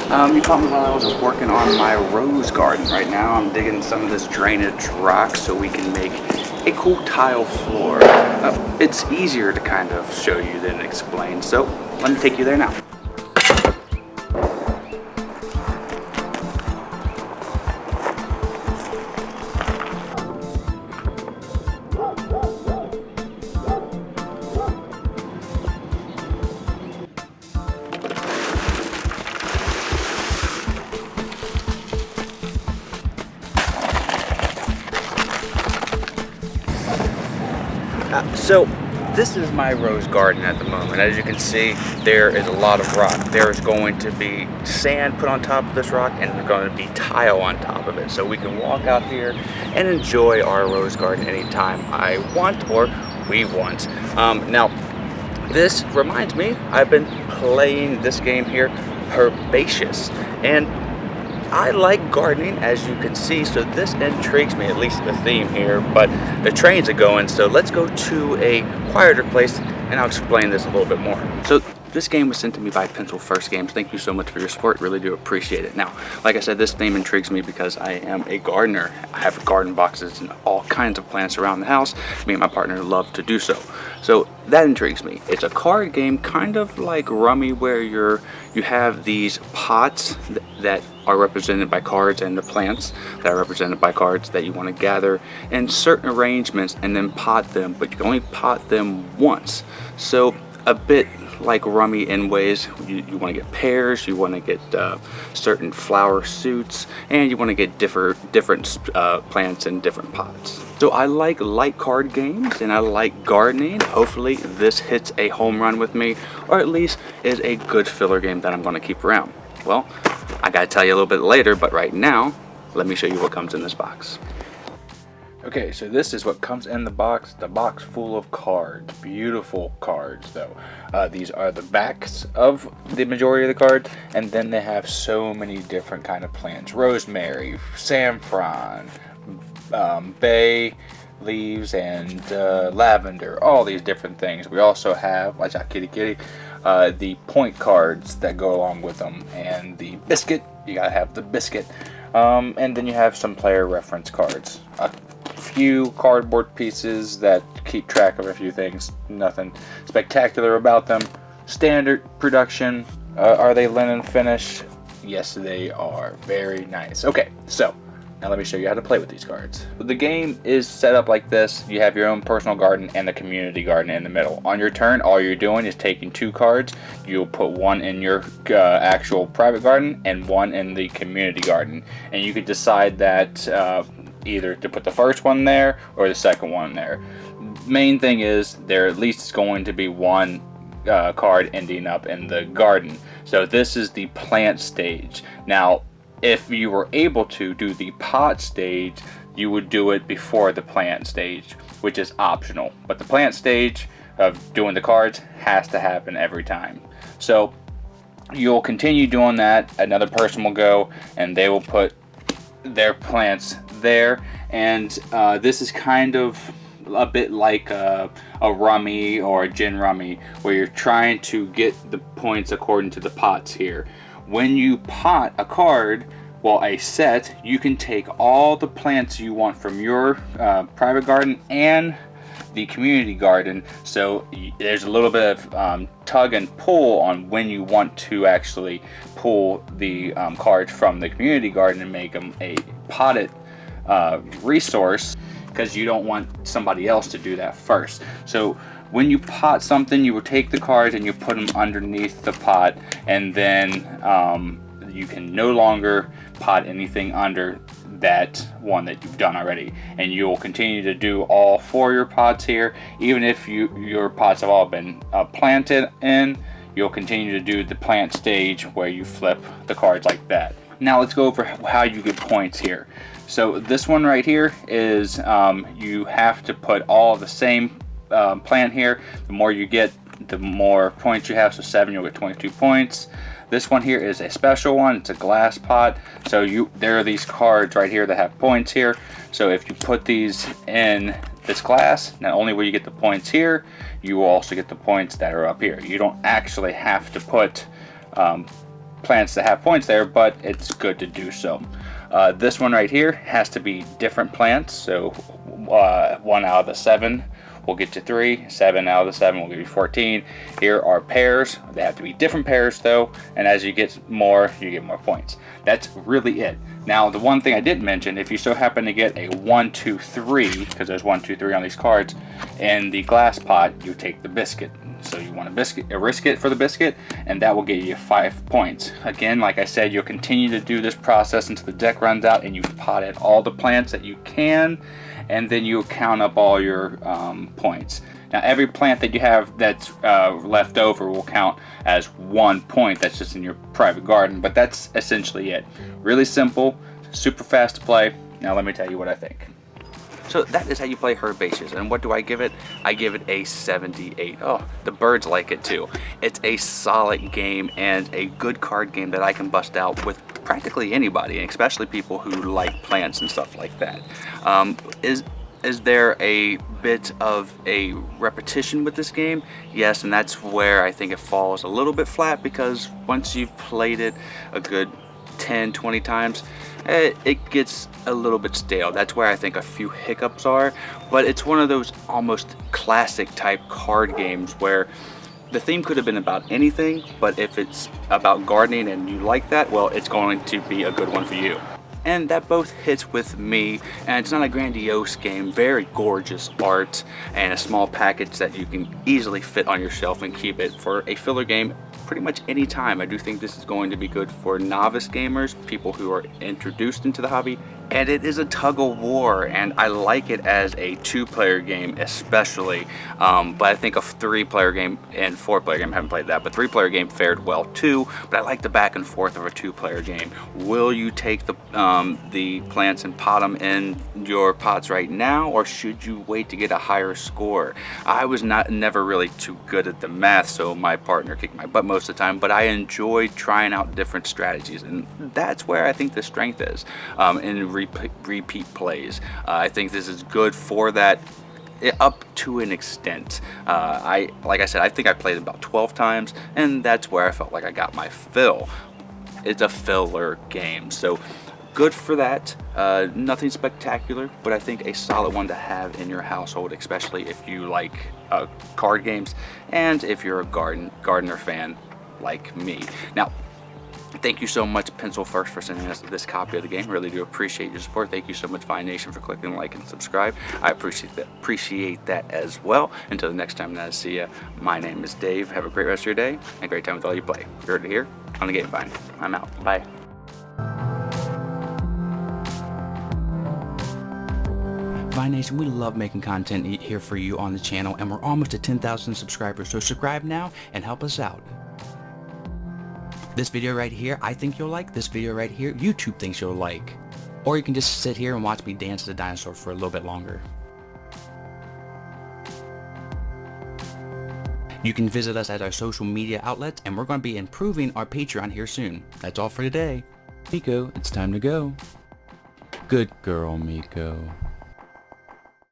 You caught me while I was working on my rose garden. Right now I'm digging some of this drainage rock so we can make a cool tile floor. It's easier to kind of show you than explain, so let me take you there now. So this is my rose garden at the moment. As you can see, there is a lot of rock. There is going to be sand put on top of this rock, and there's going to be tile on top of it. So we can walk out here and enjoy our rose garden anytime I want or we want. Now, this reminds me, I've been playing this game here, Herbaceous, and I like gardening, as you can see, so this intrigues me, at least the theme here, but the trains are going, so let's go to a quieter place and I'll explain this a little bit more. So this game was sent to me by Pencil First Games. Thank you so much for your support, really do appreciate it. Now, like I said, this theme intrigues me because I am a gardener. I have garden boxes and all kinds of plants around the house. Me and my partner love to do so. So that intrigues me. It's a card game, kind of like Rummy, where you have these pots that are represented by cards and the plants that are represented by cards that you want to gather in certain arrangements and then pot them, but you can only pot them once. So a bit like Rummy in ways, you want to get pairs, you want to get certain flower suits, and you want to get different plants in different pots. So I like light card games and I like gardening. Hopefully this hits a home run with me, or at least is a good filler game that I'm going to keep around. Well, I gotta tell you a little bit later, but right now, let me show you what comes in this box. Okay, so this is what comes in the box full of cards. Beautiful cards, though. These are the backs of the majority of the cards, and then they have so many different kind of plants. Rosemary, saffron, bay leaves, and lavender, all these different things. We also have, watch out kitty kitty, the point cards that go along with them, and the biscuit, you gotta have the biscuit, and then you have some player reference cards. A few cardboard pieces that keep track of a few things. Nothing spectacular about them. Standard production. Are they linen finish? Yes, they are. Very nice. Okay, so now let me show you how to play with these cards. The game is set up like this. You have your own personal garden and the community garden in the middle. On your turn, all you're doing is taking two cards. You'll put one in your actual private garden and one in the community garden. And you could decide that either to put the first one there or the second one there. Main thing is there at least is going to be one card ending up in the garden. So this is the plant stage. Now, if you were able to do the pot stage, you would do it before the plant stage, which is optional. But the plant stage of doing the cards has to happen every time. So you'll continue doing that. Another person will go and they will put their plants there. And this is kind of a bit like a Rummy or a Gin Rummy, where you're trying to get the points according to the pots here. When you pot a card, well, a set, you can take all the plants you want from your private garden and the community garden. So there's a little bit of tug and pull on when you want to actually pull the cards from the community garden and make them a potted resource, because you don't want somebody else to do that first. So when you pot something, you will take the cards and you put them underneath the pot, and then you can no longer pot anything under that one that you've done already. And you'll continue to do all four of your pots here. Even if your pots have all been planted in, you'll continue to do the plant stage where you flip the cards like that. Now let's go over how you get points here. So this one right here is you have to put all the same plant here. The more you get, the more points you have. So 7, you'll get 22 points. This one here is a special one. It's a glass pot. So there are these cards right here that have points here. So if you put these in this glass, not only will you get the points here, you will also get the points that are up here. You don't actually have to put plants that have points there, but it's good to do so. This one right here has to be different plants, so 1 out of the 7 will get you 3, 7 out of the 7 will give you 14. Here are pairs. They have to be different pairs though, and as you get more, you get more points. That's really it. Now, the one thing I didn't mention, if you so happen to get a 1, 2, 3, because there's 1, 2, 3 on these cards, in the glass pot, you take the biscuit. So you want a risk it for the biscuit, and that will get you 5 points. Again, like I said, you'll continue to do this process until the deck runs out and you've potted all the plants that you can, and then you count up all your points. Now, every plant that you have that's left over will count as 1 point. That's just in your private garden, but that's essentially it. Really simple, super fast to play. Now let me tell you what I think. So that is how you play Herbaceous, and what do I give it? I give it a 78. Oh, the birds like it too. It's a solid game and a good card game that I can bust out with practically anybody, and especially people who like plants and stuff like that. Is there a bit of a repetition with this game? Yes, and that's where I think it falls a little bit flat, because once you've played it a good 10, 20 times, it gets a little bit stale. That's where I think a few hiccups are, but it's one of those almost classic type card games where the theme could have been about anything, but if it's about gardening and you like that, well, it's going to be a good one for you. And that both hits with me, and it's not a grandiose game, very gorgeous art, and a small package that you can easily fit on your shelf and keep it for a filler game pretty much any time. I do think this is going to be good for novice gamers, people who are introduced into the hobby, and it is a tug of war, and I like it as a 2-player game especially, but I think a 3-player game and 4-player game, I haven't played that, but 3-player game fared well too, but I like the back and forth of a 2-player game. Will you take the plants and pot them in your pots right now, or should you wait to get a higher score? I was never really too good at the math, so my partner kicked my butt most of the time, but I enjoyed trying out different strategies, and that's where I think the strength is in repeat plays. I think this is good for that, up to an extent. Like I said, I think I played about 12 times, and that's where I felt like I got my fill. It's a filler game, so good for that. Nothing spectacular, but I think a solid one to have in your household, especially if you like card games and if you're a gardener fan like me. Now, thank you so much, Pencil First, for sending us this copy of the game. Really do appreciate your support. Thank you so much, Fine Nation, for clicking like and subscribe. I appreciate that as well. Until the next time that I see you, my name is Dave. Have a great rest of your day and a great time with all you play. You heard it here on the Game Vine. I'm out. Bye. Vine Nation, we love making content here for you on the channel, and we're almost at 10,000 subscribers, so subscribe now and help us out. This video right here, I think you'll like. This video right here, YouTube thinks you'll like. Or you can just sit here and watch me dance as a dinosaur for a little bit longer. You can visit us at our social media outlets, and we're going to be improving our Patreon here soon. That's all for today. Miko, it's time to go. Good girl, Miko.